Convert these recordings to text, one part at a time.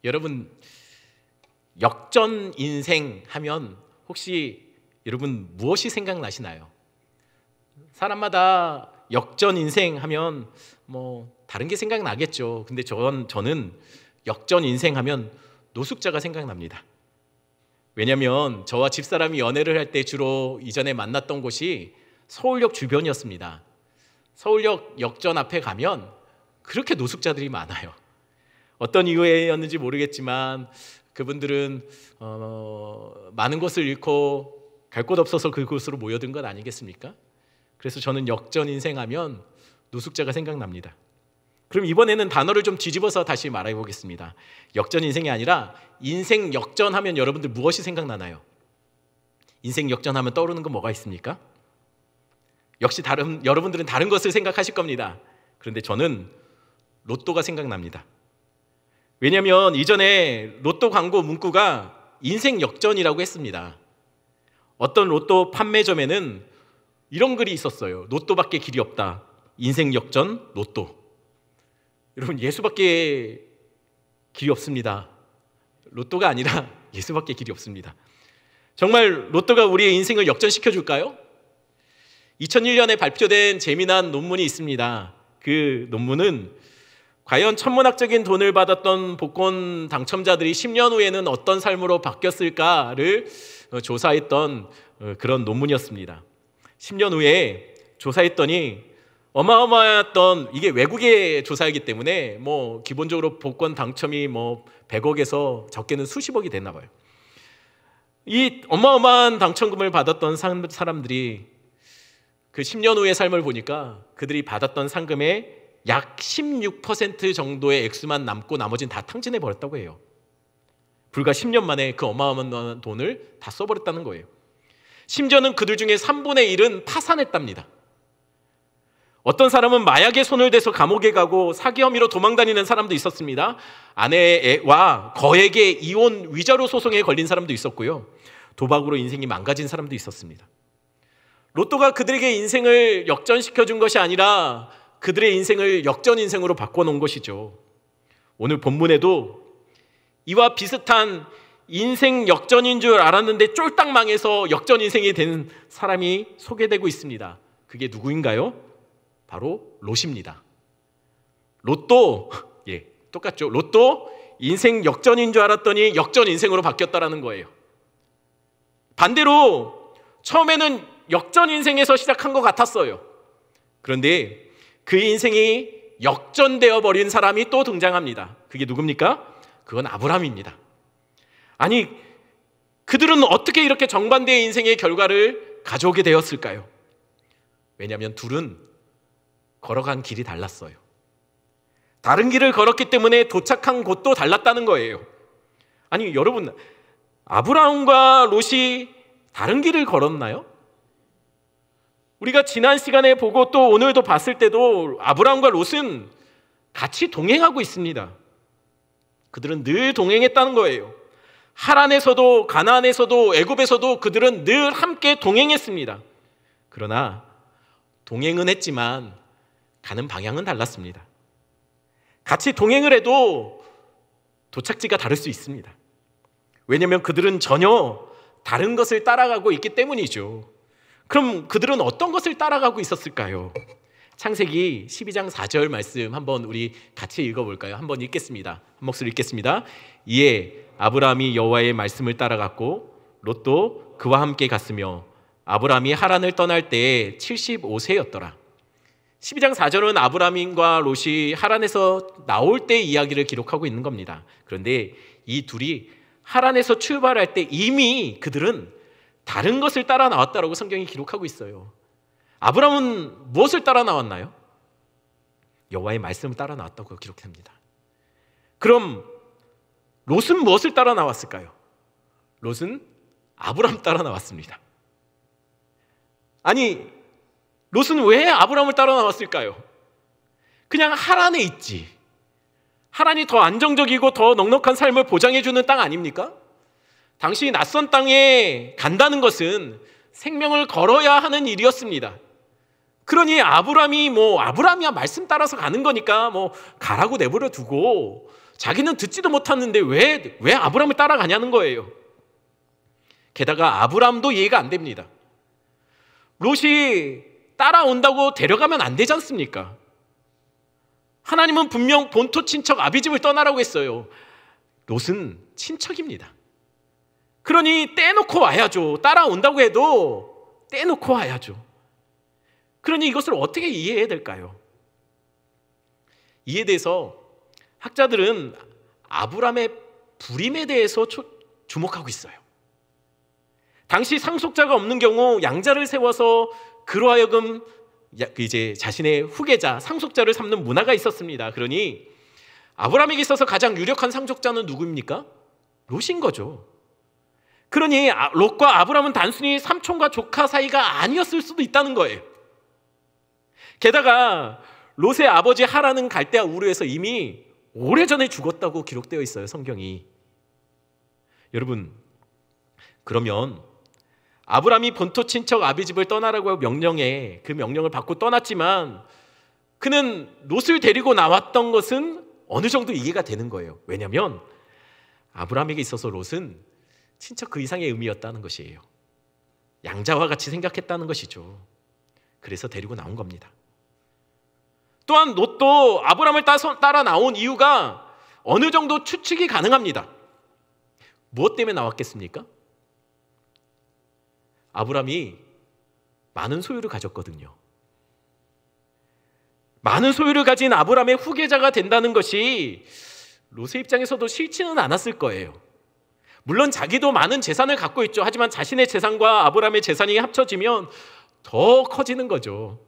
여러분, 역전 인생 하면 혹시 여러분 무엇이 생각나시나요? 사람마다 역전 인생 하면 뭐 다른 게 생각나겠죠. 근데 저는 역전 인생 하면 노숙자가 생각납니다. 왜냐하면 저와 집사람이 연애를 할 때 주로 이전에 만났던 곳이 서울역 주변이었습니다. 서울역 역전 앞에 가면 그렇게 노숙자들이 많아요. 어떤 이유였는지 모르겠지만 그분들은 많은 것을 잃고 갈 곳 없어서 그곳으로 모여든 것 아니겠습니까? 그래서 저는 역전 인생하면 노숙자가 생각납니다. 그럼 이번에는 단어를 좀 뒤집어서 다시 말해 보겠습니다. 역전 인생이 아니라 인생 역전하면 여러분들 무엇이 생각나나요? 인생 역전하면 떠오르는 건 뭐가 있습니까? 역시 여러분들은 다른 것을 생각하실 겁니다. 그런데 저는 로또가 생각납니다. 왜냐하면 이전에 로또 광고 문구가 인생 역전이라고 했습니다. 어떤 로또 판매점에는 이런 글이 있었어요. 로또밖에 길이 없다. 인생 역전 로또. 여러분, 예수밖에 길이 없습니다. 로또가 아니라 예수밖에 길이 없습니다. 정말 로또가 우리의 인생을 역전시켜 줄까요? 2001년에 발표된 재미난 논문이 있습니다. 그 논문은 과연 천문학적인 돈을 받았던 복권 당첨자들이 10년 후에는 어떤 삶으로 바뀌었을까를 조사했던 그런 논문이었습니다. 10년 후에 조사했더니 어마어마했던, 이게 외국의 조사이기 때문에 뭐 기본적으로 복권 당첨이 뭐 100억에서 적게는 수십억이 됐나 봐요. 이 어마어마한 당첨금을 받았던 사람들이 그 10년 후의 삶을 보니까 그들이 받았던 상금의 약 16% 정도의 액수만 남고 나머지는 다 탕진해 버렸다고 해요. 불과 10년 만에 그 어마어마한 돈을 다 써버렸다는 거예요. 심지어는 그들 중에 3분의 1은 파산했답니다. 어떤 사람은 마약에 손을 대서 감옥에 가고 사기 혐의로 도망다니는 사람도 있었습니다. 아내와 거액의 이혼 위자료 소송에 걸린 사람도 있었고요. 도박으로 인생이 망가진 사람도 있었습니다. 로또가 그들에게 인생을 역전시켜준 것이 아니라 그들의 인생을 역전 인생으로 바꿔놓은 것이죠. 오늘 본문에도 이와 비슷한 인생 역전인 줄 알았는데 쫄딱 망해서 역전 인생이 된 사람이 소개되고 있습니다. 그게 누구인가요? 바로 롯입니다. 로또, 똑같죠. 로또 인생 역전인 줄 알았더니 역전 인생으로 바뀌었다라는 거예요. 반대로 처음에는 역전 인생에서 시작한 것 같았어요. 그런데 그 인생이 역전되어 버린 사람이 또 등장합니다. 그게 누굽니까? 그건 아브라함입니다. 아니, 그들은 어떻게 이렇게 정반대의 인생의 결과를 가져오게 되었을까요? 왜냐하면 둘은 걸어간 길이 달랐어요. 다른 길을 걸었기 때문에 도착한 곳도 달랐다는 거예요. 아니, 여러분, 아브라함과 롯이 다른 길을 걸었나요? 우리가 지난 시간에 보고 또 오늘도 봤을 때도 아브라함과 롯은 같이 동행하고 있습니다. 그들은 늘 동행했다는 거예요. 하란에서도 가나안에서도 애굽에서도 그들은 늘 함께 동행했습니다. 그러나 동행은 했지만 가는 방향은 달랐습니다. 같이 동행을 해도 도착지가 다를 수 있습니다. 왜냐하면 그들은 전혀 다른 것을 따라가고 있기 때문이죠. 그럼 그들은 어떤 것을 따라가고 있었을까요? 창세기 12장 4절 말씀 한번 우리 같이 읽어볼까요? 한번 읽겠습니다. 한 목소리 읽겠습니다. 이에 아브라함이 여호와의 말씀을 따라갔고 롯도 그와 함께 갔으며 아브라함이 하란을 떠날 때에 75세였더라. 12장 4절은 아브라함과 롯이 하란에서 나올 때 이야기를 기록하고 있는 겁니다. 그런데 이 둘이 하란에서 출발할 때 이미 그들은 다른 것을 따라 나왔다라고 성경이 기록하고 있어요. 아브라함은 무엇을 따라 나왔나요? 여호와의 말씀을 따라 나왔다고 기록합니다. 그럼 롯은 무엇을 따라 나왔을까요? 롯은 아브라함 따라 나왔습니다. 아니, 롯은 왜 아브라함을 따라 나왔을까요? 그냥 하란에 있지. 하란이 더 안정적이고 더 넉넉한 삶을 보장해주는 땅 아닙니까? 당시 낯선 땅에 간다는 것은 생명을 걸어야 하는 일이었습니다. 그러니 아브라함이야 말씀 따라서 가는 거니까 뭐 가라고 내버려 두고 자기는 듣지도 못하는데 왜 아브라함을 따라가냐는 거예요. 게다가 아브라함도 이해가 안 됩니다. 롯이 따라온다고 데려가면 안 되지 않습니까? 하나님은 분명 본토 친척 아비집을 떠나라고 했어요. 롯은 친척입니다. 그러니 떼놓고 와야죠. 따라온다고 해도 떼놓고 와야죠. 그러니 이것을 어떻게 이해해야 될까요? 이에 대해서 학자들은 아브라함의 부림에 대해서 주목하고 있어요. 당시 상속자가 없는 경우 양자를 세워서 그로 하여금 이제 자신의 후계자, 상속자를 삼는 문화가 있었습니다. 그러니 아브라함에게 있어서 가장 유력한 상속자는 누구입니까? 롯인 거죠. 그러니 롯과 아브라함은 단순히 삼촌과 조카 사이가 아니었을 수도 있다는 거예요. 게다가 롯의 아버지 하란은 갈대아 우르에서 이미 오래전에 죽었다고 기록되어 있어요, 성경이. 여러분, 그러면 아브라함이 본토 친척 아비집을 떠나라고 명령해 그 명령을 받고 떠났지만 그는 롯을 데리고 나왔던 것은 어느 정도 이해가 되는 거예요. 왜냐하면 아브라함에게 있어서 롯은 친척 그 이상의 의미였다는 것이에요. 양자와 같이 생각했다는 것이죠. 그래서 데리고 나온 겁니다. 또한 롯도 아브라함을 따라 나온 이유가 어느 정도 추측이 가능합니다. 무엇 때문에 나왔겠습니까? 아브라함이 많은 소유를 가졌거든요. 많은 소유를 가진 아브라함의 후계자가 된다는 것이 롯의 입장에서도 싫지는 않았을 거예요. 물론 자기도 많은 재산을 갖고 있죠. 하지만 자신의 재산과 아브라함의 재산이 합쳐지면 더 커지는 거죠.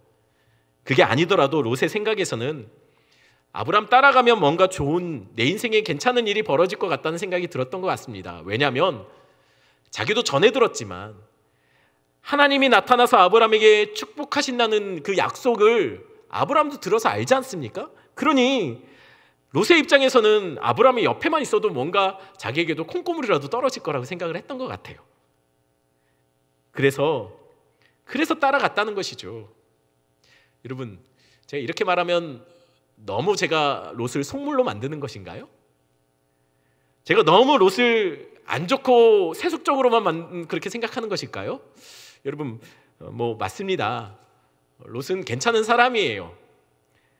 그게 아니더라도 롯의 생각에서는 아브라함 따라가면 뭔가 좋은, 내 인생에 괜찮은 일이 벌어질 것 같다는 생각이 들었던 것 같습니다. 왜냐하면 자기도 전해 들었지만 하나님이 나타나서 아브라함에게 축복하신다는 그 약속을 아브라함도 들어서 알지 않습니까? 그러니 롯의 입장에서는 아브라함이 옆에만 있어도 뭔가 자기에게도 콩고물이라도 떨어질 거라고 생각을 했던 것 같아요. 그래서 따라갔다는 것이죠. 여러분, 제가 이렇게 말하면 너무 제가 롯을 속물로 만드는 것인가요? 제가 너무 롯을 안 좋고 세속적으로만 그렇게 생각하는 것일까요? 여러분, 맞습니다. 롯은 괜찮은 사람이에요.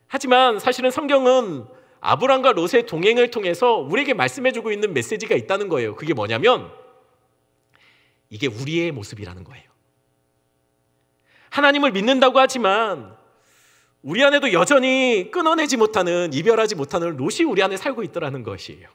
하지만 사실은 성경은 아브람과 롯의 동행을 통해서 우리에게 말씀해주고 있는 메시지가 있다는 거예요. 그게 뭐냐면 이게 우리의 모습이라는 거예요. 하나님을 믿는다고 하지만 우리 안에도 여전히 끊어내지 못하는, 이별하지 못하는 롯이 우리 안에 살고 있더라는 것이에요.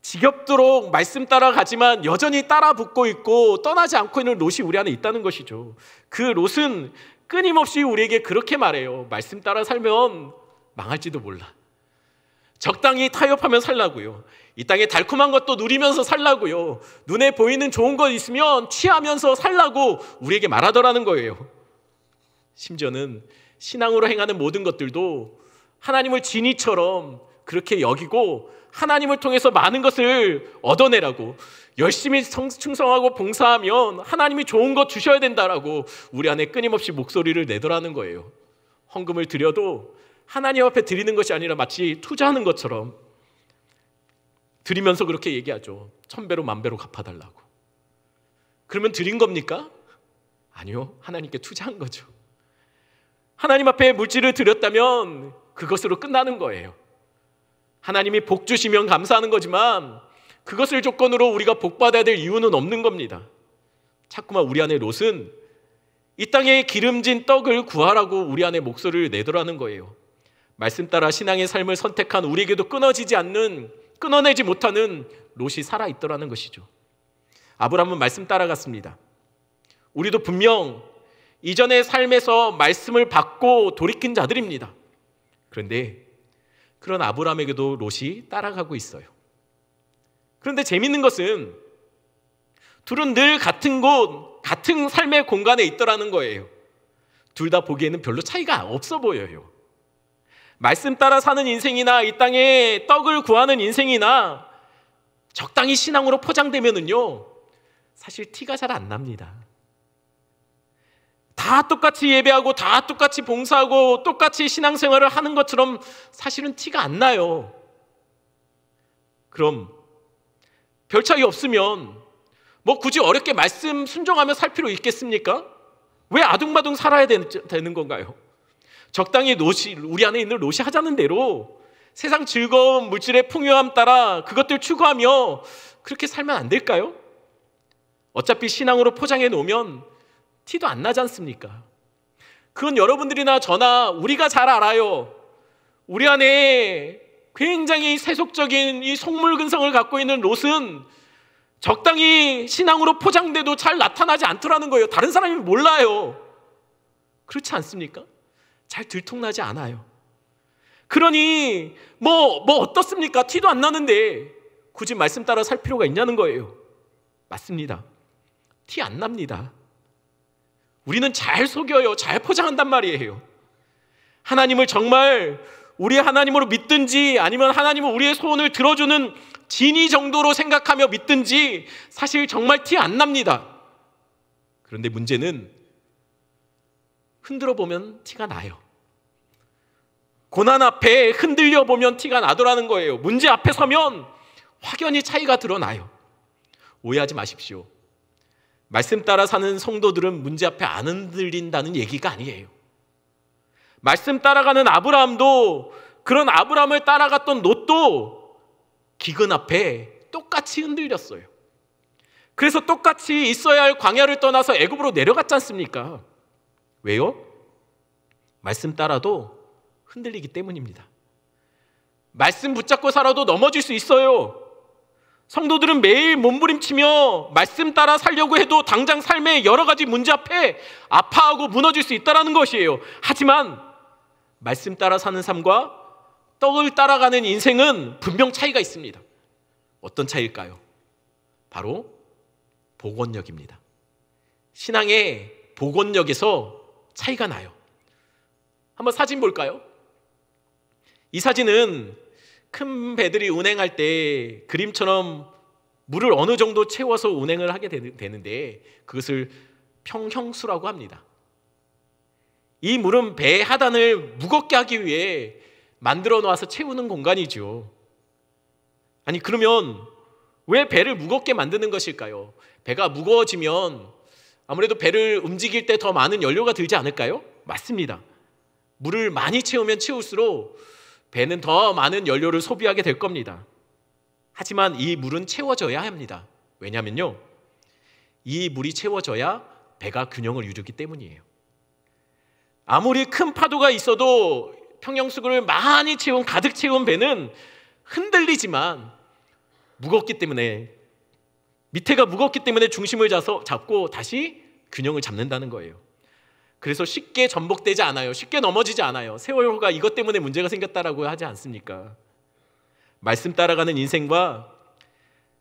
지겹도록 말씀 따라가지만 여전히 따라 붙고 있고 떠나지 않고 있는 롯이 우리 안에 있다는 것이죠. 그 롯은 끊임없이 우리에게 그렇게 말해요. 말씀 따라 살면 망할지도 몰라. 적당히 타협하면 살라고요. 이 땅에 달콤한 것도 누리면서 살라고요. 눈에 보이는 좋은 것 있으면 취하면서 살라고 우리에게 말하더라는 거예요. 심지어는 신앙으로 행하는 모든 것들도 하나님을 진이처럼 그렇게 여기고 하나님을 통해서 많은 것을 얻어내라고, 열심히 충성하고 봉사하면 하나님이 좋은 것 주셔야 된다라고 우리 안에 끊임없이 목소리를 내더라는 거예요. 헌금을 드려도 하나님 앞에 드리는 것이 아니라 마치 투자하는 것처럼 드리면서 그렇게 얘기하죠. 1000배로 10,000배로 갚아달라고. 그러면 드린 겁니까? 아니요, 하나님께 투자한 거죠. 하나님 앞에 물질을 드렸다면 그것으로 끝나는 거예요. 하나님이 복 주시면 감사하는 거지만 그것을 조건으로 우리가 복 받아야 될 이유는 없는 겁니다. 자꾸만 우리 안에 롯은 이 땅에 기름진 떡을 구하라고 우리 안에 목소리를 내더라는 거예요. 말씀 따라 신앙의 삶을 선택한 우리에게도 끊어내지 못하는 롯이 살아있더라는 것이죠. 아브라함은 말씀 따라갔습니다. 우리도 분명 이전의 삶에서 말씀을 받고 돌이킨 자들입니다. 그런데 그런 아브라함에게도 롯이 따라가고 있어요. 그런데 재밌는 것은 둘은 늘 같은 곳, 같은 삶의 공간에 있더라는 거예요. 둘 다 보기에는 별로 차이가 없어 보여요. 말씀 따라 사는 인생이나 이 땅에 떡을 구하는 인생이나 적당히 신앙으로 포장되면은요, 사실 티가 잘 안 납니다. 다 똑같이 예배하고 다 똑같이 봉사하고 똑같이 신앙생활을 하는 것처럼 사실은 티가 안 나요. 그럼 별 차이 없으면 뭐 굳이 어렵게 말씀 순종하며 살 필요 있겠습니까? 왜 아둥바둥 살아야 되는 건가요? 적당히 우리 안에 있는 롯이 하자는 대로 세상 즐거움, 물질의 풍요함 따라 그것들 추구하며 그렇게 살면 안 될까요? 어차피 신앙으로 포장해 놓으면 티도 안 나지 않습니까? 그건 여러분들이나 저나 우리가 잘 알아요. 우리 안에 굉장히 세속적인 이 속물근성을 갖고 있는 롯은 적당히 신앙으로 포장돼도 잘 나타나지 않더라는 거예요. 다른 사람이 몰라요. 그렇지 않습니까? 잘 들통나지 않아요. 그러니 뭐 어떻습니까? 티도 안 나는데 굳이 말씀 따라 살 필요가 있냐는 거예요. 맞습니다. 티 안 납니다. 우리는 잘 속여요. 잘 포장한단 말이에요. 하나님을 정말 우리의 하나님으로 믿든지 아니면 하나님은 우리의 소원을 들어주는 진이 정도로 생각하며 믿든지 사실 정말 티 안 납니다. 그런데 문제는 흔들어 보면 티가 나요. 고난 앞에 흔들려 보면 티가 나더라는 거예요. 문제 앞에 서면 확연히 차이가 드러나요. 오해하지 마십시오. 말씀 따라 사는 성도들은 문제 앞에 안 흔들린다는 얘기가 아니에요. 말씀 따라가는 아브라함도, 그런 아브라함을 따라갔던 롯도 기근 앞에 똑같이 흔들렸어요. 그래서 똑같이 있어야 할 광야를 떠나서 애굽으로 내려갔지 않습니까? 왜요? 말씀 따라도 흔들리기 때문입니다. 말씀 붙잡고 살아도 넘어질 수 있어요. 성도들은 매일 몸부림치며 말씀 따라 살려고 해도 당장 삶의 여러 가지 문제 앞에 아파하고 무너질 수 있다는 것이에요. 하지만 말씀 따라 사는 삶과 떡을 따라가는 인생은 분명 차이가 있습니다. 어떤 차이일까요? 바로 복원력입니다. 신앙의 복원력에서 차이가 나요. 한번 사진 볼까요? 이 사진은 큰 배들이 운행할 때 그림처럼 물을 어느 정도 채워서 운행을 하게 되는데 그것을 평형수라고 합니다. 이 물은 배 하단을 무겁게 하기 위해 만들어 놓아서 채우는 공간이죠. 아니 그러면 왜 배를 무겁게 만드는 것일까요? 배가 무거워지면 아무래도 배를 움직일 때 더 많은 연료가 들지 않을까요? 맞습니다. 물을 많이 채우면 채울수록 배는 더 많은 연료를 소비하게 될 겁니다. 하지만 이 물은 채워져야 합니다. 왜냐면요, 이 물이 채워져야 배가 균형을 이루기 때문이에요. 아무리 큰 파도가 있어도 평형수구를 많이 채운, 가득 채운 배는 흔들리지만 무겁기 때문에, 밑에가 무겁기 때문에 중심을 잡고 다시 균형을 잡는다는 거예요. 그래서 쉽게 전복되지 않아요. 쉽게 넘어지지 않아요. 세월호가 이것 때문에 문제가 생겼다라고 하지 않습니까? 말씀 따라가는 인생과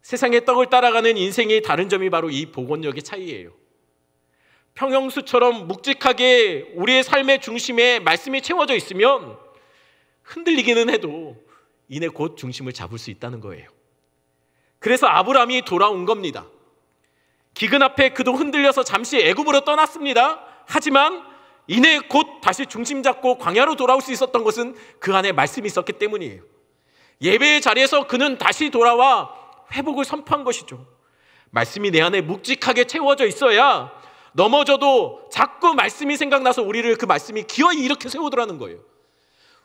세상의 떡을 따라가는 인생의 다른 점이 바로 이 복원력의 차이예요. 평형수처럼 묵직하게 우리의 삶의 중심에 말씀이 채워져 있으면 흔들리기는 해도 이내 곧 중심을 잡을 수 있다는 거예요. 그래서 아브라함이 돌아온 겁니다. 기근 앞에 그도 흔들려서 잠시 애굽으로 떠났습니다. 하지만 이내 곧 다시 중심 잡고 광야로 돌아올 수 있었던 것은 그 안에 말씀이 있었기 때문이에요. 예배의 자리에서 그는 다시 돌아와 회복을 선포한 것이죠. 말씀이 내 안에 묵직하게 채워져 있어야 넘어져도 자꾸 말씀이 생각나서 우리를 그 말씀이 기어이 이렇게 세우더라는 거예요.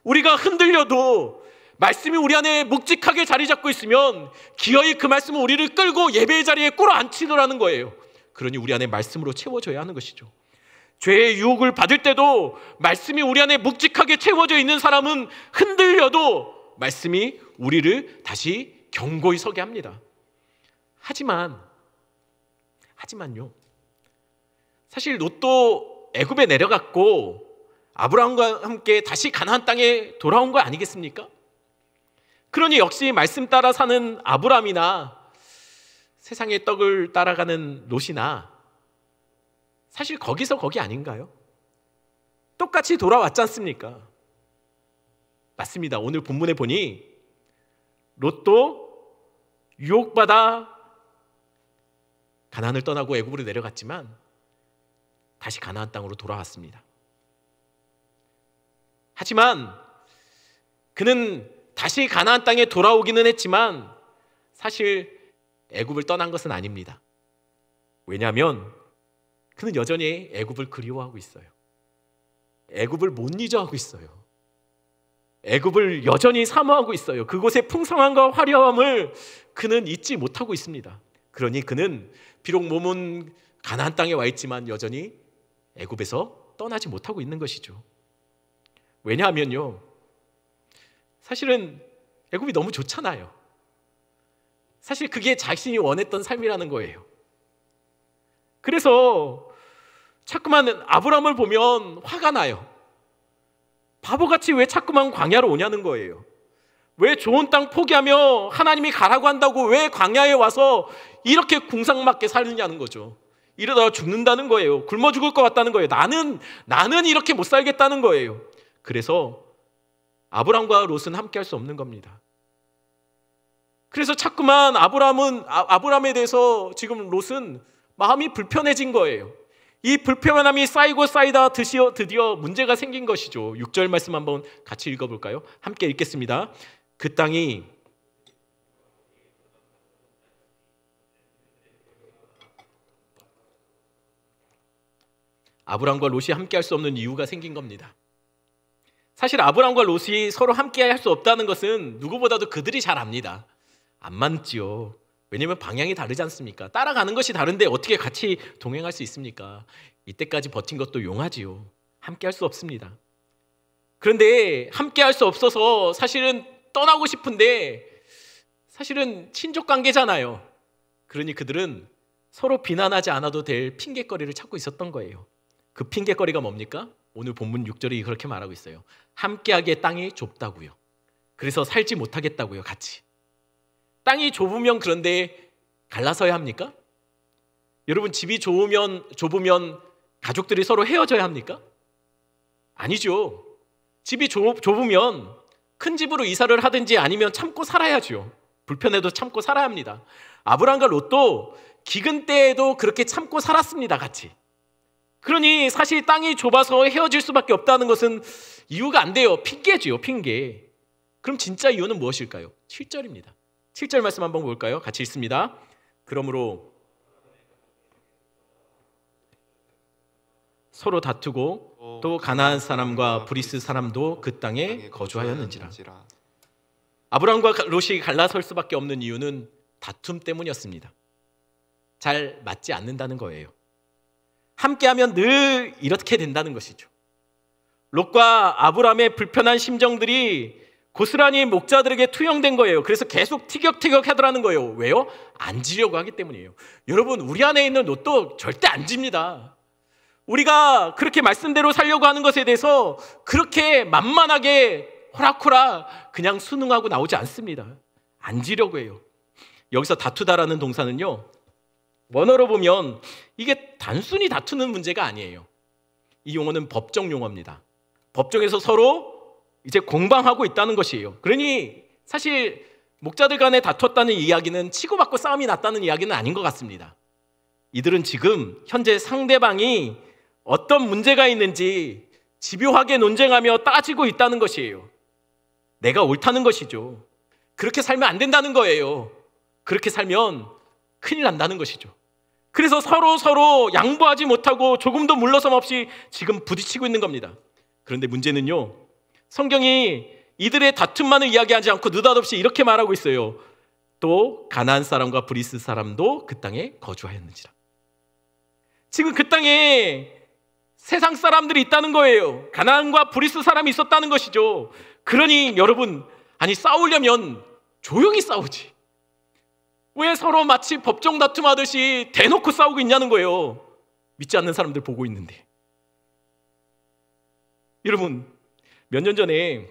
우리가 흔들려도 말씀이 우리 안에 묵직하게 자리 잡고 있으면 기어이 그 말씀은 우리를 끌고 예배의 자리에 끌어안치더라는 거예요. 그러니 우리 안에 말씀으로 채워져야 하는 것이죠. 죄의 유혹을 받을 때도 말씀이 우리 안에 묵직하게 채워져 있는 사람은 흔들려도 말씀이 우리를 다시 견고히 서게 합니다. 하지만요, 사실 롯도 애굽에 내려갔고 아브라함과 함께 다시 가나안 땅에 돌아온 거 아니겠습니까? 그러니 역시 말씀 따라 사는 아브라함이나 세상의 떡을 따라가는 롯이나 사실 거기서 거기 아닌가요? 똑같이 돌아왔지 않습니까? 맞습니다. 오늘 본문에 보니 롯도 유혹받아 가나안을 떠나고 애굽으로 내려갔지만 다시 가나안 땅으로 돌아왔습니다. 하지만 그는 다시 가나안 땅에 돌아오기는 했지만 사실 애굽을 떠난 것은 아닙니다. 왜냐하면 그는 여전히 애굽을 그리워하고 있어요. 애굽을 못 잊어하고 있어요. 애굽을 여전히 사모하고 있어요. 그곳의 풍성함과 화려함을 그는 잊지 못하고 있습니다. 그러니 그는 비록 몸은 가나안 땅에 와 있지만 여전히 애굽에서 떠나지 못하고 있는 것이죠. 왜냐하면요, 사실은 애굽이 너무 좋잖아요. 사실 그게 자신이 원했던 삶이라는 거예요. 그래서 자꾸만 아브라함을 보면 화가 나요. 바보같이 왜 자꾸만 광야로 오냐는 거예요. 왜 좋은 땅 포기하며 하나님이 가라고 한다고 왜 광야에 와서 이렇게 궁상맞게 살느냐는 거죠. 이러다가 죽는다는 거예요. 굶어 죽을 것 같다는 거예요. 나는 이렇게 못 살겠다는 거예요. 그래서 아브라함과 롯은 함께 할 수 없는 겁니다. 그래서 자꾸만 아브라함에 대해서 지금 롯은 마음이 불편해진 거예요. 이 불편함이 쌓이고 쌓이다 드디어 문제가 생긴 것이죠. 6절 말씀 한번 같이 읽어볼까요? 함께 읽겠습니다. 그 땅이 아브라함과 롯이 함께 할 수 없는 이유가 생긴 겁니다. 사실 아브라함과 롯이 서로 함께 할 수 없다는 것은 누구보다도 그들이 잘 압니다. 안 맞지요. 왜냐하면 방향이 다르지 않습니까? 따라가는 것이 다른데 어떻게 같이 동행할 수 있습니까? 이때까지 버틴 것도 용하지요. 함께 할 수 없습니다. 그런데 함께 할 수 없어서 사실은 떠나고 싶은데 사실은 친족 관계잖아요. 그러니 그들은 서로 비난하지 않아도 될 핑계거리를 찾고 있었던 거예요. 그 핑계거리가 뭡니까? 오늘 본문 6절이 그렇게 말하고 있어요. 함께하기에 땅이 좁다고요. 그래서 살지 못하겠다고요, 같이. 땅이 좁으면 그런데 갈라서야 합니까? 여러분, 집이 좁으면 가족들이 서로 헤어져야 합니까? 아니죠. 집이 좁으면 큰 집으로 이사를 하든지 아니면 참고 살아야죠. 불편해도 참고 살아야 합니다. 아브라함과 롯도 기근 때에도 그렇게 참고 살았습니다, 같이. 그러니 사실 땅이 좁아서 헤어질 수밖에 없다는 것은 이유가 안 돼요. 핑계지요, 핑계. 그럼 진짜 이유는 무엇일까요? 7절입니다. 7절 말씀 한번 볼까요? 같이 읽습니다. 그러므로 서로 다투고 또 가나안 사람과 브리스 사람도 그 땅에 거주하였는지라. 아브라함과 롯이 갈라설 수밖에 없는 이유는 다툼 때문이었습니다. 잘 맞지 않는다는 거예요. 함께하면 늘 이렇게 된다는 것이죠. 롯과 아브라함의 불편한 심정들이 고스란히 목자들에게 투영된 거예요. 그래서 계속 티격태격 하더라는 거예요. 왜요? 안 지려고 하기 때문이에요. 여러분, 우리 안에 있는 롯도 절대 안 집니다. 우리가 그렇게 말씀대로 살려고 하는 것에 대해서 그렇게 만만하게 호락호락 그냥 순응하고 나오지 않습니다. 안 지려고 해요. 여기서 다투다라는 동사는요, 원어로 보면 이게 단순히 다투는 문제가 아니에요. 이 용어는 법정 용어입니다. 법정에서 서로 이제 공방하고 있다는 것이에요. 그러니 사실 목자들 간에 다투었다는 이야기는 치고받고 싸움이 났다는 이야기는 아닌 것 같습니다. 이들은 지금 현재 상대방이 어떤 문제가 있는지 집요하게 논쟁하며 따지고 있다는 것이에요. 내가 옳다는 것이죠. 그렇게 살면 안 된다는 거예요. 그렇게 살면 큰일 난다는 것이죠. 그래서 서로 양보하지 못하고 조금도 물러섬 없이 지금 부딪히고 있는 겁니다. 그런데 문제는요, 성경이 이들의 다툼만을 이야기하지 않고 느닷없이 이렇게 말하고 있어요. 또 가나안 사람과 브리스 사람도 그 땅에 거주하였는지라. 지금 그 땅에 세상 사람들이 있다는 거예요. 가나안과 브리스 사람이 있었다는 것이죠. 그러니 여러분, 아니 싸우려면 조용히 싸우지. 왜 서로 마치 법정 다툼하듯이 대놓고 싸우고 있냐는 거예요. 믿지 않는 사람들 보고 있는데. 여러분, 몇 년 전에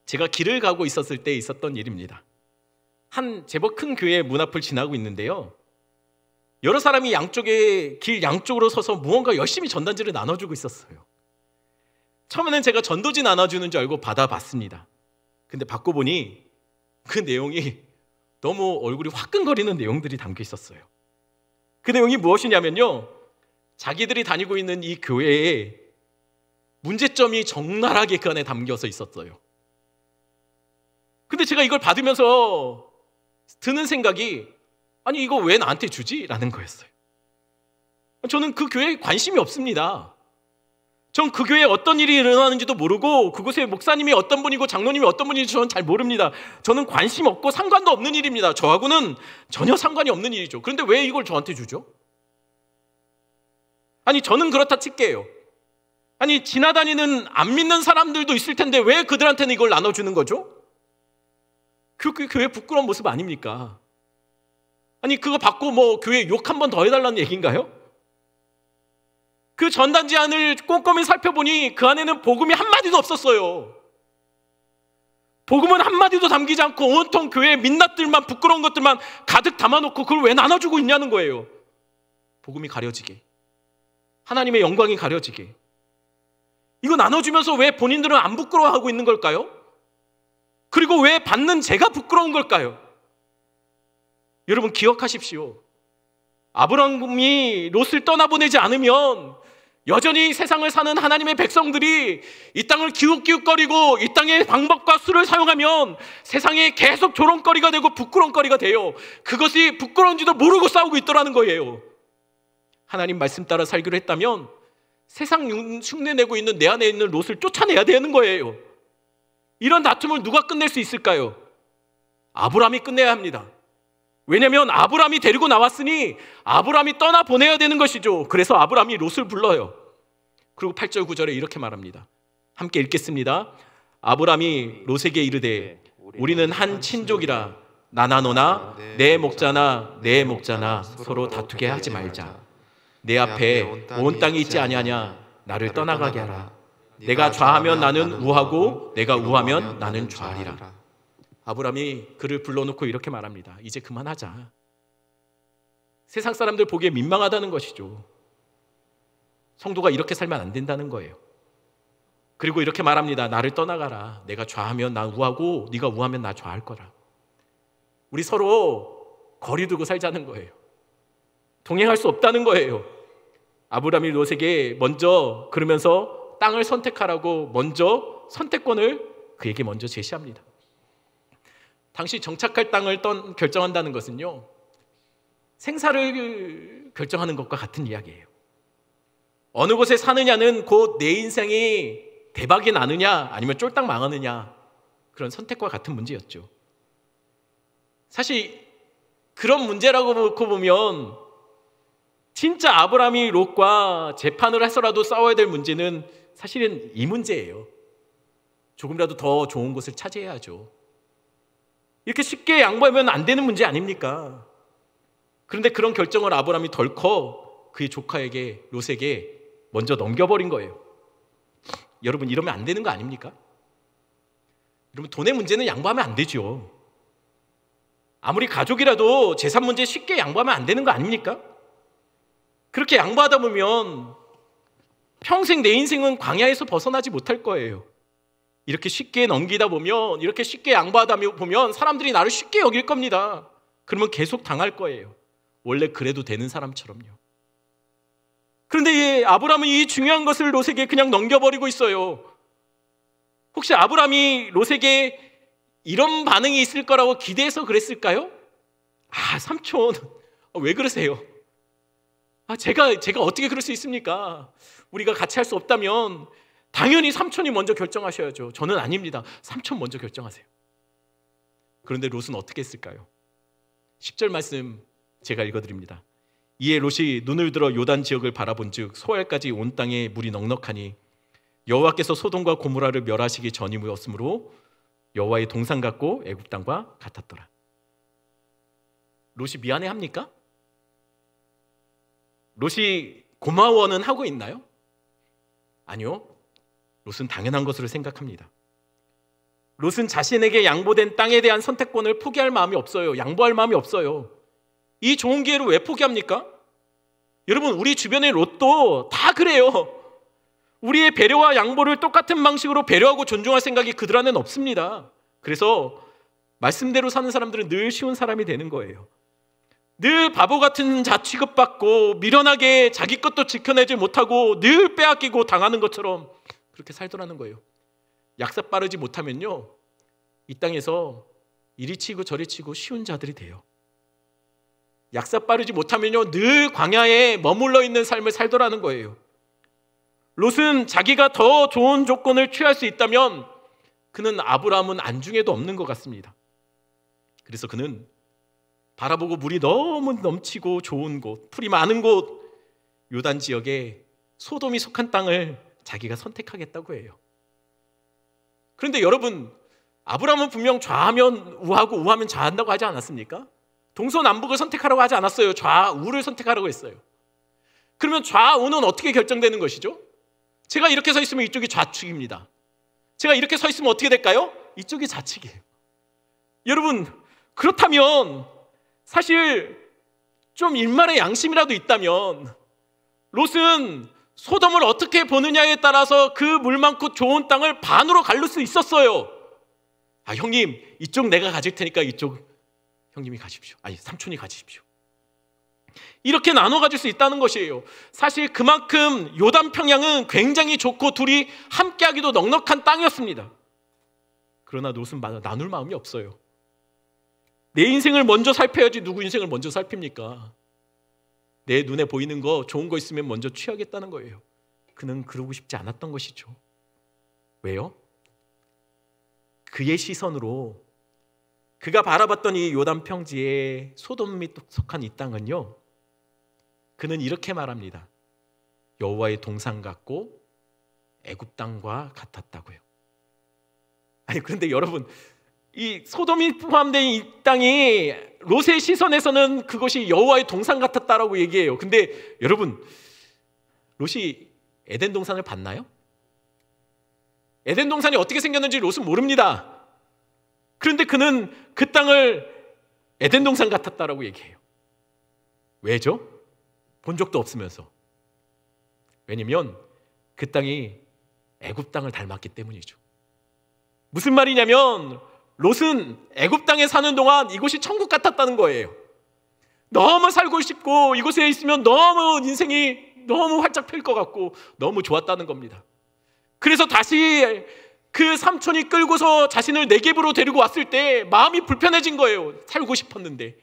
제가 길을 가고 있었을 때 있었던 일입니다. 한 제법 큰 교회 문 앞을 지나고 있는데요, 여러 사람이 길 양쪽으로 서서 무언가 열심히 전단지를 나눠주고 있었어요. 처음에는 제가 전도지 나눠주는 줄 알고 받아봤습니다. 근데 받고 보니 그 내용이 너무 얼굴이 화끈거리는 내용들이 담겨 있었어요. 그 내용이 무엇이냐면요, 자기들이 다니고 있는 이 교회에 문제점이 적나라하게 그 안에 담겨서 있었어요. 근데 제가 이걸 받으면서 드는 생각이, 아니 이거 왜 나한테 주지? 라는 거였어요. 저는 그 교회에 관심이 없습니다. 전 그 교회에 어떤 일이 일어나는지도 모르고 그곳의 목사님이 어떤 분이고 장로님이 어떤 분인지 저는 잘 모릅니다. 저는 관심 없고 상관도 없는 일입니다. 저하고는 전혀 상관이 없는 일이죠. 그런데 왜 이걸 저한테 주죠? 아니 저는 그렇다 칠게요. 아니 지나다니는 안 믿는 사람들도 있을 텐데 왜 그들한테는 이걸 나눠주는 거죠? 그 교회 부끄러운 모습 아닙니까? 아니 그거 받고 뭐 교회 욕 한 번 더 해달라는 얘기인가요? 그 전단지안을 꼼꼼히 살펴보니 그 안에는 복음이 한마디도 없었어요. 복음은 한마디도 담기지 않고 온통 교회의 민낯들만, 부끄러운 것들만 가득 담아놓고 그걸 왜 나눠주고 있냐는 거예요. 복음이 가려지게, 하나님의 영광이 가려지게. 이거 나눠주면서 왜 본인들은 안 부끄러워하고 있는 걸까요? 그리고 왜 받는 제가 부끄러운 걸까요? 여러분 기억하십시오. 아브라함이 롯을 떠나보내지 않으면 여전히 세상을 사는 하나님의 백성들이 이 땅을 기웃기웃거리고 이 땅의 방법과 수를 사용하면 세상에 계속 조롱거리가 되고 부끄러움거리가 돼요. 그것이 부끄러운지도 모르고 싸우고 있더라는 거예요. 하나님 말씀 따라 살기로 했다면 세상 흉내내고 있는 내 안에 있는 롯을 쫓아내야 되는 거예요. 이런 다툼을 누가 끝낼 수 있을까요? 아브라함이 끝내야 합니다. 왜냐하면 아브라함이 데리고 나왔으니 아브라함이 떠나보내야 되는 것이죠. 그래서 아브라함이 롯을 불러요. 그리고 8절 9절에 이렇게 말합니다. 함께 읽겠습니다. 아브라함이 롯에게 이르되 우리는 한 친족이라 나나 너나 내 목자나 내 목자나 서로 다투게 하지 말자. 내 앞에 온 땅이 있지 아니하냐. 나를 떠나가게 하라. 내가 좌하면 나는 우하고 내가 우하면 나는 좌하리라. 아브라함이 그를 불러놓고 이렇게 말합니다. 이제 그만하자. 세상 사람들 보기에 민망하다는 것이죠. 성도가 이렇게 살면 안 된다는 거예요. 그리고 이렇게 말합니다. 나를 떠나가라. 내가 좌하면 나 우하고 네가 우하면 나 좌할 거라. 우리 서로 거리 두고 살자는 거예요. 동행할 수 없다는 거예요. 아브라함이 롯에게 먼저 그러면서 땅을 선택하라고 먼저 선택권을 그에게 먼저 제시합니다. 당시 정착할 땅을 결정한다는 것은요, 생사를 결정하는 것과 같은 이야기예요. 어느 곳에 사느냐는 곧 내 인생이 대박이 나느냐 아니면 쫄딱 망하느냐, 그런 선택과 같은 문제였죠. 사실 그런 문제라고 놓고 보면 진짜 아브라함이 롯과 재판을 해서라도 싸워야 될 문제는 사실은 이 문제예요. 조금이라도 더 좋은 곳을 차지해야죠. 이렇게 쉽게 양보하면 안 되는 문제 아닙니까? 그런데 그런 결정을 아브라함이 덜컥 그의 조카에게, 롯에게 먼저 넘겨버린 거예요. 여러분, 이러면 안 되는 거 아닙니까? 여러분, 돈의 문제는 양보하면 안 되죠. 아무리 가족이라도 재산 문제 쉽게 양보하면 안 되는 거 아닙니까? 그렇게 양보하다 보면 평생 내 인생은 광야에서 벗어나지 못할 거예요. 이렇게 쉽게 넘기다 보면, 이렇게 쉽게 양보하다 보면 사람들이 나를 쉽게 여길 겁니다. 그러면 계속 당할 거예요. 원래 그래도 되는 사람처럼요. 그런데 아브라함은 이 중요한 것을 롯에게 그냥 넘겨버리고 있어요. 혹시 아브라함이 롯에게 이런 반응이 있을 거라고 기대해서 그랬을까요? 삼촌, 왜 그러세요? 제가 어떻게 그럴 수 있습니까? 우리가 같이 할 수 없다면 당연히 삼촌이 먼저 결정하셔야죠. 저는 아닙니다. 삼촌 먼저 결정하세요. 그런데 롯은 어떻게 했을까요? 10절 말씀 제가 읽어드립니다. 이에 롯이 눈을 들어 요단 지역을 바라본즉 소알까지 온 땅에 물이 넉넉하니 여호와께서 소돔과 고모라를 멸하시기 전이었으므로 여호와의 동산 같고 애굽 땅과 같았더라. 롯이 미안해합니까? 롯이 고마워는 하고 있나요? 아니요. 롯은 당연한 것으로 생각합니다. 롯은 자신에게 양보된 땅에 대한 선택권을 포기할 마음이 없어요. 양보할 마음이 없어요. 이 좋은 기회를 왜 포기합니까? 여러분, 우리 주변의 롯도 다 그래요. 우리의 배려와 양보를 똑같은 방식으로 배려하고 존중할 생각이 그들 안에는 없습니다. 그래서 말씀대로 사는 사람들은 늘 쉬운 사람이 되는 거예요. 늘 바보 같은 자 취급받고 미련하게 자기 것도 지켜내지 못하고 늘 빼앗기고 당하는 것처럼 그렇게 살더라는 거예요. 약사 빠르지 못하면요, 이 땅에서 이리 치고 저리 치고 쉬운 자들이 돼요. 약사 빠르지 못하면요, 늘 광야에 머물러 있는 삶을 살더라는 거예요. 롯은 자기가 더 좋은 조건을 취할 수 있다면 그는 아브라함은 안중에도 없는 것 같습니다. 그래서 그는 바라보고 물이 너무 넘치고 좋은 곳, 풀이 많은 곳, 요단 지역에 소돔이 속한 땅을 자기가 선택하겠다고 해요. 그런데 여러분, 아브라함은 분명 좌하면 우하고 우하면 좌한다고 하지 않았습니까? 동서남북을 선택하라고 하지 않았어요. 좌우를 선택하라고 했어요. 그러면 좌우는 어떻게 결정되는 것이죠? 제가 이렇게 서 있으면 이쪽이 좌측입니다. 제가 이렇게 서 있으면 어떻게 될까요? 이쪽이 좌측이에요. 여러분, 그렇다면 사실 좀 일말의 양심이라도 있다면 롯은 소돔을 어떻게 보느냐에 따라서 그 물 많고 좋은 땅을 반으로 갈릴 수 있었어요. 아, 형님, 이쪽 내가 가질 테니까 이쪽 형님이 가십시오. 아니, 삼촌이 가십시오. 이렇게 나눠 가질 수 있다는 것이에요. 사실 그만큼 요단 평양은 굉장히 좋고 둘이 함께하기도 넉넉한 땅이었습니다. 그러나 롯은 나눌 마음이 없어요. 내 인생을 먼저 살펴야지 누구 인생을 먼저 살핍니까? 내 눈에 보이는 거 좋은 거 있으면 먼저 취하겠다는 거예요. 그는 그러고 싶지 않았던 것이죠. 왜요? 그의 시선으로 그가 바라봤던 이 요단 평지의 소돔이 속한 이 땅은요, 그는 이렇게 말합니다. 여호와의 동산 같고 애굽 땅과 같았다고요. 아니, 그런데 여러분, 이 소돔이 포함된 이 땅이 롯의 시선에서는 그것이 여호와의 동산 같았다라고 얘기해요. 근데 여러분, 롯이 에덴 동산을 봤나요? 에덴 동산이 어떻게 생겼는지 롯은 모릅니다. 그런데 그는 그 땅을 에덴 동산 같았다라고 얘기해요. 왜죠? 본 적도 없으면서. 왜냐면 그 땅이 애굽 땅을 닮았기 때문이죠. 무슨 말이냐면 롯은 애굽 땅에 사는 동안 이곳이 천국 같았다는 거예요. 너무 살고 싶고 이곳에 있으면 너무 인생이 너무 활짝 필 것 같고 너무 좋았다는 겁니다. 그래서 다시 그 삼촌이 끌고서 자신을 네겝으로 데리고 왔을 때 마음이 불편해진 거예요. 살고 싶었는데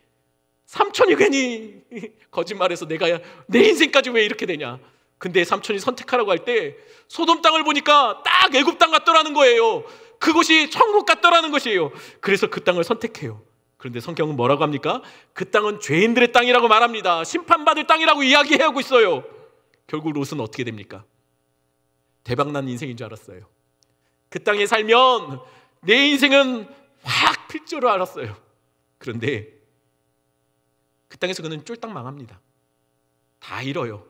삼촌이 괜히 거짓말해서 내가 내 인생까지 왜 이렇게 되냐. 근데 삼촌이 선택하라고 할 때 소돔 땅을 보니까 딱 애굽 땅 같더라는 거예요. 그곳이 천국 같더라는 것이에요. 그래서 그 땅을 선택해요. 그런데 성경은 뭐라고 합니까? 그 땅은 죄인들의 땅이라고 말합니다. 심판받을 땅이라고 이야기하고 있어요. 결국 롯은 어떻게 됩니까? 대박난 인생인 줄 알았어요. 그 땅에 살면 내 인생은 확 필 줄 알았어요. 그런데 그 땅에서 그는 쫄딱 망합니다. 다 잃어요.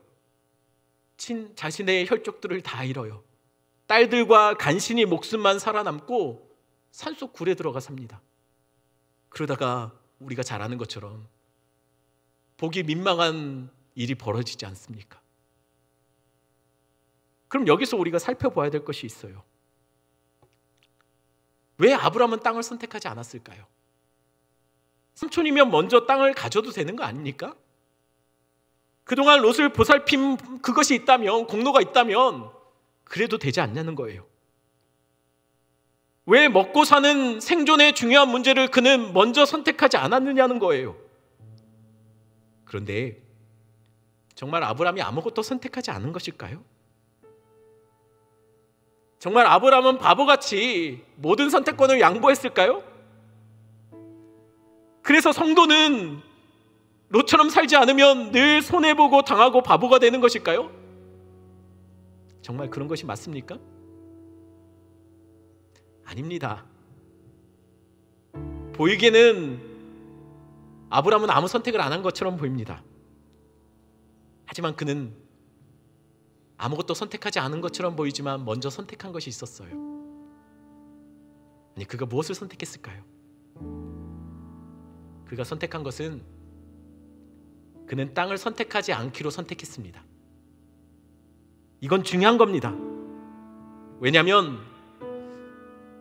자신의 혈족들을 다 잃어요. 딸들과 간신히 목숨만 살아남고 산속 굴에 들어가 삽니다. 그러다가 우리가 잘 아는 것처럼 보기 민망한 일이 벌어지지 않습니까? 그럼 여기서 우리가 살펴봐야 될 것이 있어요. 왜 아브라함은 땅을 선택하지 않았을까요? 삼촌이면 먼저 땅을 가져도 되는 거 아닙니까? 그동안 롯을 보살핌 그것이 있다면, 공로가 있다면 그래도 되지 않냐는 거예요. 왜 먹고 사는 생존의 중요한 문제를 그는 먼저 선택하지 않았느냐는 거예요. 그런데 정말 아브라함이 아무것도 선택하지 않은 것일까요? 정말 아브라함은 바보같이 모든 선택권을 양보했을까요? 그래서 성도는 롯처럼 살지 않으면 늘 손해보고 당하고 바보가 되는 것일까요? 정말 그런 것이 맞습니까? 아닙니다. 보이기에는 아브라함은 아무 선택을 안 한 것처럼 보입니다. 하지만 그는 아무것도 선택하지 않은 것처럼 보이지만 먼저 선택한 것이 있었어요. 아니, 그가 무엇을 선택했을까요? 그가 선택한 것은 그는 땅을 선택하지 않기로 선택했습니다. 이건 중요한 겁니다. 왜냐하면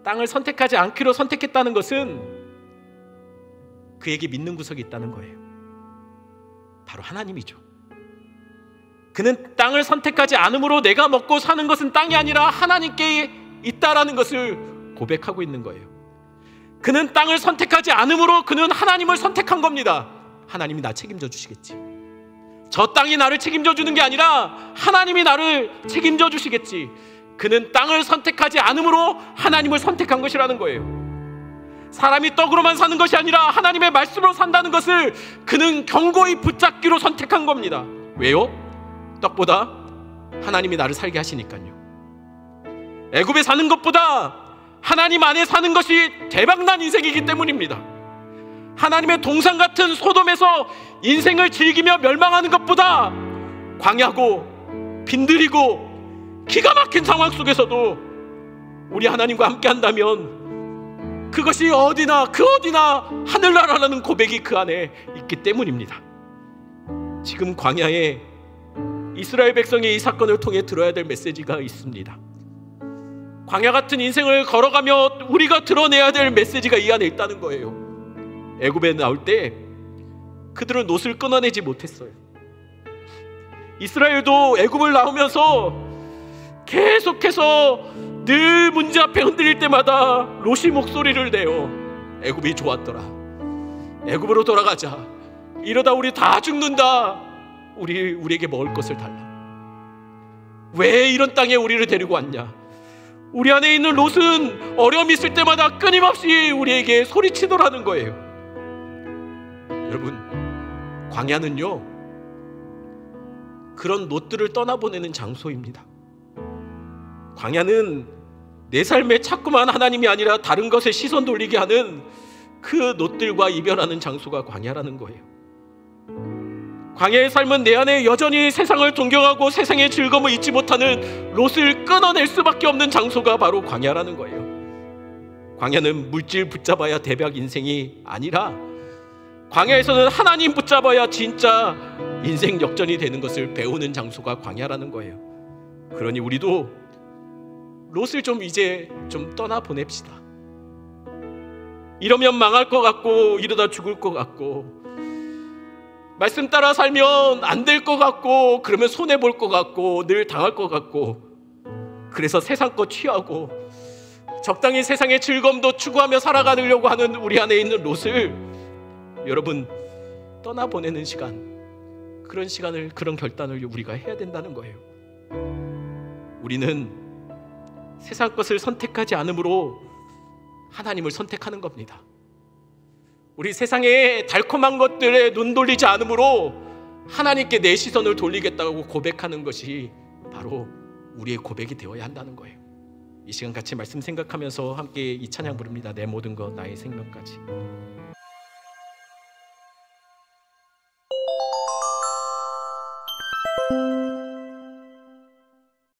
땅을 선택하지 않기로 선택했다는 것은 그에게 믿는 구석이 있다는 거예요. 바로 하나님이죠. 그는 땅을 선택하지 않으므로 내가 먹고 사는 것은 땅이 아니라 하나님께 있다라는 것을 고백하고 있는 거예요. 그는 땅을 선택하지 않으므로 그는 하나님을 선택한 겁니다. 하나님이 나 책임져 주시겠지. 저 땅이 나를 책임져 주는 게 아니라 하나님이 나를 책임져 주시겠지. 그는 땅을 선택하지 않으므로 하나님을 선택한 것이라는 거예요. 사람이 떡으로만 사는 것이 아니라 하나님의 말씀으로 산다는 것을 그는 견고히 붙잡기로 선택한 겁니다. 왜요? 떡보다 하나님이 나를 살게 하시니까요. 애굽에 사는 것보다 하나님 안에 사는 것이 대박난 인생이기 때문입니다. 하나님의 동상 같은 소돔에서 인생을 즐기며 멸망하는 것보다 광야고 빈들이고 기가 막힌 상황 속에서도 우리 하나님과 함께 한다면 그것이 어디나 그 어디나 하늘나라라는 고백이 그 안에 있기 때문입니다. 지금 광야에 이스라엘 백성이 이 사건을 통해 들어야 될 메시지가 있습니다. 광야 같은 인생을 걸어가며 우리가 드러내야 될 메시지가 이 안에 있다는 거예요. 애굽에 나올 때 그들은 롯을 끊어내지 못했어요. 이스라엘도 애굽을 나오면서 계속해서 늘 문제 앞에 흔들릴 때마다 롯이 목소리를 내요. 애굽이 좋았더라. 애굽으로 돌아가자. 이러다 우리 다 죽는다. 우리에게 먹을 것을 달라. 왜 이런 땅에 우리를 데리고 왔냐? 우리 안에 있는 롯은 어려움이 있을 때마다 끊임없이 우리에게 소리치더라는 거예요. 여러분, 광야는요 그런 롯들을 떠나보내는 장소입니다. 광야는 내 삶에 자꾸만 하나님이 아니라 다른 것에 시선 돌리게 하는 그 롯들과 이별하는 장소가 광야라는 거예요. 광야의 삶은 내 안에 여전히 세상을 동경하고 세상의 즐거움을 잊지 못하는 롯을 끊어낼 수밖에 없는 장소가 바로 광야라는 거예요. 광야는 물질 붙잡아야 대박 인생이 아니라 광야에서는 하나님 붙잡아야 진짜 인생 역전이 되는 것을 배우는 장소가 광야라는 거예요. 그러니 우리도 롯을 이제 좀 떠나보냅시다. 이러면 망할 것 같고 이러다 죽을 것 같고 말씀 따라 살면 안 될 것 같고 그러면 손해볼 것 같고 늘 당할 것 같고 그래서 세상 것 취하고 적당히 세상의 즐거움도 추구하며 살아가려고 하는 우리 안에 있는 롯을 여러분 떠나보내는 시간, 그런 시간을, 그런 결단을 우리가 해야 된다는 거예요. 우리는 세상 것을 선택하지 않으므로 하나님을 선택하는 겁니다. 우리 세상의 달콤한 것들에 눈 돌리지 않으므로 하나님께 내 시선을 돌리겠다고 고백하는 것이 바로 우리의 고백이 되어야 한다는 거예요. 이 시간 같이 말씀 생각하면서 함께 이 찬양 부릅니다. 내 모든 것 나의 생명까지.